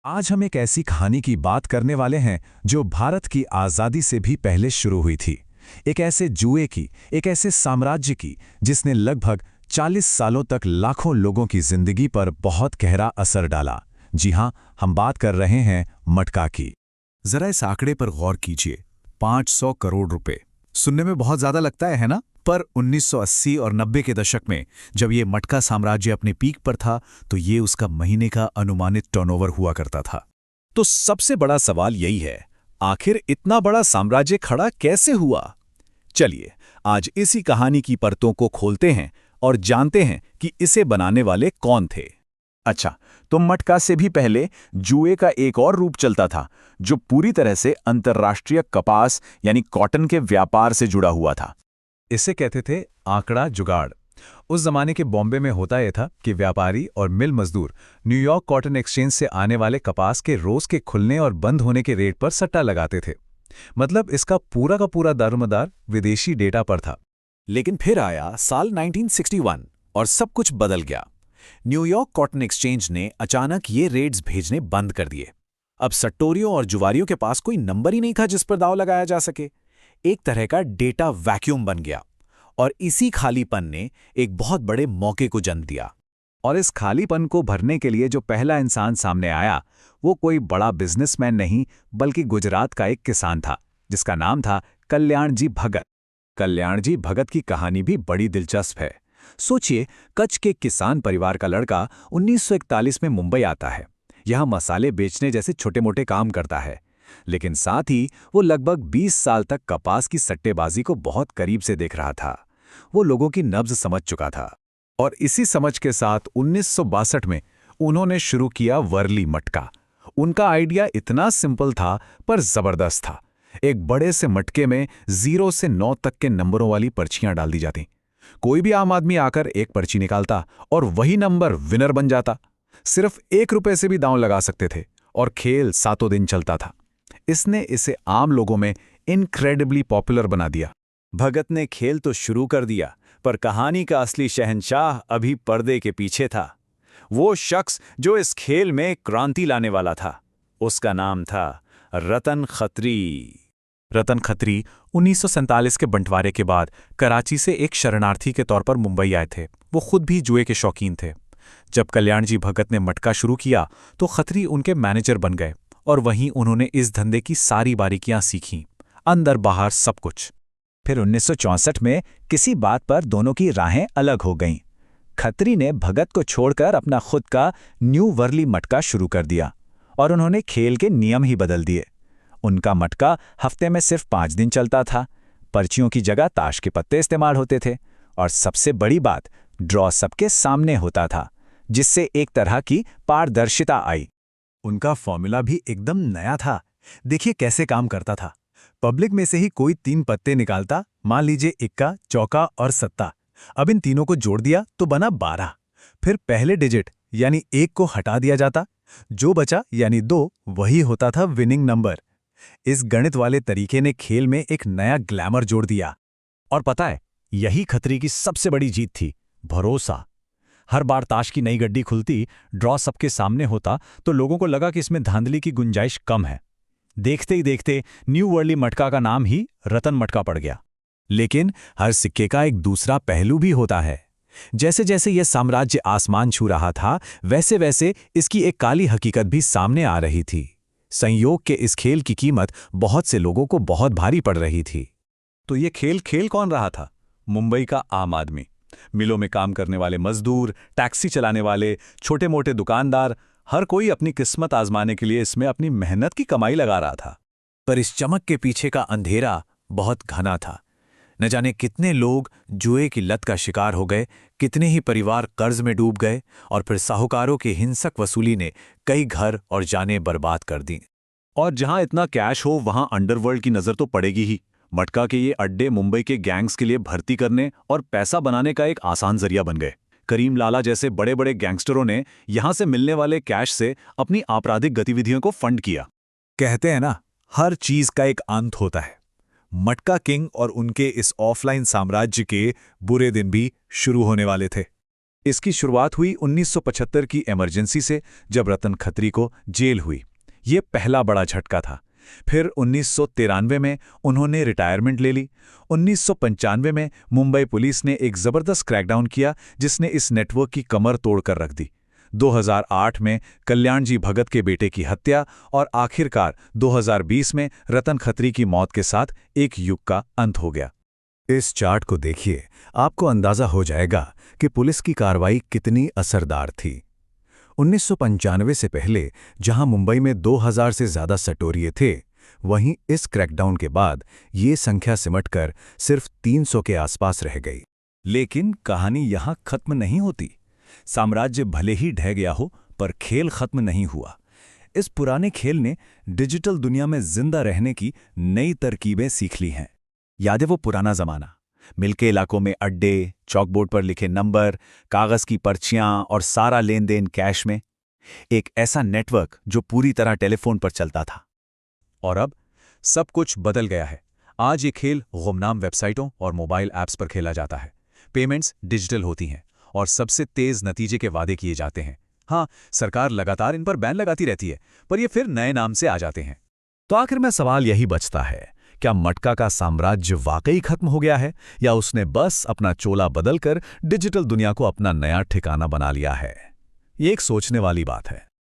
आज हम एक ऐसी कहानी की बात करने वाले हैं जो भारत की आज़ादी से भी पहले शुरू हुई थी। एक ऐसे जुए की, एक ऐसे साम्राज्य की जिसने लगभग 40 सालों तक लाखों लोगों की जिंदगी पर बहुत गहरा असर डाला। जी हां, हम बात कर रहे हैं मटका की। जरा इस आंकड़े पर गौर कीजिए, 500 करोड़ रुपए। सुनने में बहुत ज्यादा लगता है ना? पर 1980 और 90 के दशक में जब ये मटका साम्राज्य अपने पीक पर था, तो ये उसका महीने का अनुमानित टर्नओवर हुआ करता था। तो सबसे बड़ा सवाल यही है, आखिर इतना बड़ा साम्राज्य खड़ा कैसे हुआ? चलिए, आज इसी कहानी की परतों को खोलते हैं और जानते हैं कि इसे बनाने वाले कौन थे। अच्छा, तो मटका से भी पहले जुए का एक और रूप चलता था, जो पूरी तरह से अंतर्राष्ट्रीय कपास यानी कॉटन के व्यापार से जुड़ा हुआ था। इसे कहते थे आंकड़ा जुगाड़। उस जमाने के बॉम्बे में होता यह था कि व्यापारी और मिल मजदूर न्यूयॉर्क कॉटन एक्सचेंज से आने वाले कपास के रोज के खुलने और बंद होने के रेट पर सट्टा लगाते थे। मतलब इसका पूरा का पूरा दारोमदार विदेशी डेटा पर था। लेकिन फिर आया साल 1961 और सब कुछ बदल गया। न्यूयॉर्क कॉटन एक्सचेंज ने अचानक ये रेट्स भेजने बंद कर दिए। अब सट्टोरियों और जुआरियों के पास कोई नंबर ही नहीं था जिस पर दांव लगाया जा सके। एक तरह का डेटा वैक्यूम बन गया और इसी खालीपन ने एक बहुत बड़े मौके को जन्म दिया। और इस खालीपन को भरने के लिए जो पहला इंसान सामने आया, वो कोई बड़ा बिजनेसमैन नहीं बल्कि गुजरात का एक किसान था, जिसका नाम था कल्याण जी भगत। कल्याण जी भगत की कहानी भी बड़ी दिलचस्प है। सोचिए, कच्छ के किसान परिवार का लड़का 1941 में मुंबई आता है। यह मसाले बेचने जैसे छोटे-मोटे काम करता है, लेकिन साथ ही वो लगभग 20 साल तक कपास की सट्टेबाजी को बहुत करीब से देख रहा था। वो लोगों की नब्ज समझ चुका था और इसी समझ के साथ 1962 में उन्होंने शुरू किया वर्ली मटका। उनका आइडिया इतना सिंपल था पर जबरदस्त था। एक बड़े से मटके में 0 से 9 तक के नंबरों वाली पर्चियां डाल दी जाती। कोई भी आम आदमी आकर एक पर्ची निकालता और वही नंबर विनर बन जाता। सिर्फ 1 रुपए से भी दांव लगा सकते थे और खेल सातों दिन चलता था। इसने इसे आम लोगों में इनक्रेडिबली पॉपुलर बना दिया। भगत ने खेल तो शुरू कर दिया, पर कहानी का असली शहंशाह अभी पर्दे के पीछे था। वो शख्स जो इस खेल में क्रांति लाने वाला था, उसका नाम था रतन खत्री। रतन खत्री 1947 के बंटवारे के बाद कराची से एक शरणार्थी के तौर पर मुंबई आए थे। वो खुद भी जुए के शौकीन थे। जब कल्याण जी भगत ने मटका शुरू किया तो खत्री उनके मैनेजर बन गए और वहीं उन्होंने इस धंधे की सारी बारीकियां सीखीं, अंदर बाहर सब कुछ। फिर 1964 में किसी बात पर दोनों की राहें अलग हो गईं। खत्री ने भगत को छोड़कर अपना खुद का न्यू वर्ली मटका शुरू कर दिया और उन्होंने खेल के नियम ही बदल दिए। उनका मटका हफ्ते में सिर्फ 5 दिन चलता था। पर्चियों की जगह ताश के पत्ते इस्तेमाल होते थे और सबसे बड़ी बात, ड्रॉ सबके सामने होता था, जिससे एक तरह की पारदर्शिता आई। उनका फॉर्मूला भी एकदम नया था। देखिए कैसे काम करता था। पब्लिक में से ही कोई 3 पत्ते निकालता, मान लीजिए इक्का, चौका और सत्ता। अब इन तीनों को जोड़ दिया तो बना 12। फिर पहले डिजिट यानी 1 को हटा दिया जाता, जो बचा यानी 2 वही होता था विनिंग नंबर। इस गणित वाले तरीके ने खेल में एक नया ग्लैमर जोड़ दिया। और पता है, यही खत्री की सबसे बड़ी जीत थी, भरोसा। हर बार ताश की नई गड्डी खुलती, ड्रॉ सबके सामने होता, तो लोगों को लगा कि इसमें धांधली की गुंजाइश कम है। देखते ही देखते न्यू वर्ली मटका का नाम ही रतन मटका पड़ गया। लेकिन हर सिक्के का एक दूसरा पहलू भी होता है। जैसे जैसे यह साम्राज्य आसमान छू रहा था, वैसे वैसे इसकी एक काली हकीकत भी सामने आ रही थी। संयोग के इस खेल की कीमत बहुत से लोगों को बहुत भारी पड़ रही थी। तो ये खेल कौन रहा था? मुंबई का आम आदमी, मिलों में काम करने वाले मजदूर, टैक्सी चलाने वाले, छोटे मोटे दुकानदार, हर कोई अपनी किस्मत आजमाने के लिए इसमें अपनी मेहनत की कमाई लगा रहा था। पर इस चमक के पीछे का अंधेरा बहुत घना था। न जाने कितने लोग जुए की लत का शिकार हो गए, कितने ही परिवार कर्ज में डूब गए और फिर साहूकारों की हिंसक वसूली ने कई घर और जानें बर्बाद कर दी। और जहां इतना कैश हो वहां अंडरवर्ल्ड की नजर तो पड़ेगी ही। मटका के ये अड्डे मुंबई के गैंग्स के लिए भर्ती करने और पैसा बनाने का एक आसान जरिया बन गए। करीम लाला जैसे बड़े बड़े गैंगस्टरों ने यहां से मिलने वाले कैश से अपनी आपराधिक गतिविधियों को फंड किया। कहते हैं ना, हर चीज का एक अंत होता है। मटका किंग और उनके इस ऑफलाइन साम्राज्य के बुरे दिन भी शुरू होने वाले थे। इसकी शुरुआत हुई 1975 की इमरजेंसी से, जब रतन खत्री को जेल हुई। ये पहला बड़ा झटका था। फिर 1993 में उन्होंने रिटायरमेंट ले ली। 1995 में मुंबई पुलिस ने एक जबरदस्त क्रैकडाउन किया जिसने इस नेटवर्क की कमर तोड़कर रख दी। 2008 में कल्याण जी भगत के बेटे की हत्या और आखिरकार 2020 में रतन खत्री की मौत के साथ एक युग का अंत हो गया। इस चार्ट को देखिए, आपको अंदाजा हो जाएगा कि पुलिस की कार्रवाई कितनी असरदार थी। 1995 से पहले जहां मुंबई में 2000 से ज्यादा सटोरिये थे, वहीं इस क्रैकडाउन के बाद ये संख्या सिमटकर सिर्फ 300 के आसपास रह गई। लेकिन कहानी यहां खत्म नहीं होती। साम्राज्य भले ही ढह गया हो, पर खेल खत्म नहीं हुआ। इस पुराने खेल ने डिजिटल दुनिया में जिंदा रहने की नई तरकीबें सीख ली हैं। याद है वो पुराना जमाना, मिल के इलाकों में अड्डे, चॉकबोर्ड पर लिखे नंबर, कागज की पर्चियां और सारा लेन देन कैश में। एक ऐसा नेटवर्क जो पूरी तरह टेलीफोन पर चलता था। और अब सब कुछ बदल गया है। आज ये खेल गुमनाम वेबसाइटों और मोबाइल ऐप्स पर खेला जाता है। पेमेंट्स डिजिटल होती हैं और सबसे तेज नतीजे के वादे किए जाते हैं। हाँ, सरकार लगातार इन पर बैन लगाती रहती है, पर ये फिर नए नाम से आ जाते हैं। तो आखिर में सवाल यही बचता है, क्या मटका का साम्राज्य वाकई खत्म हो गया है, या उसने बस अपना चोला बदलकर डिजिटल दुनिया को अपना नया ठिकाना बना लिया है? ये एक सोचने वाली बात है।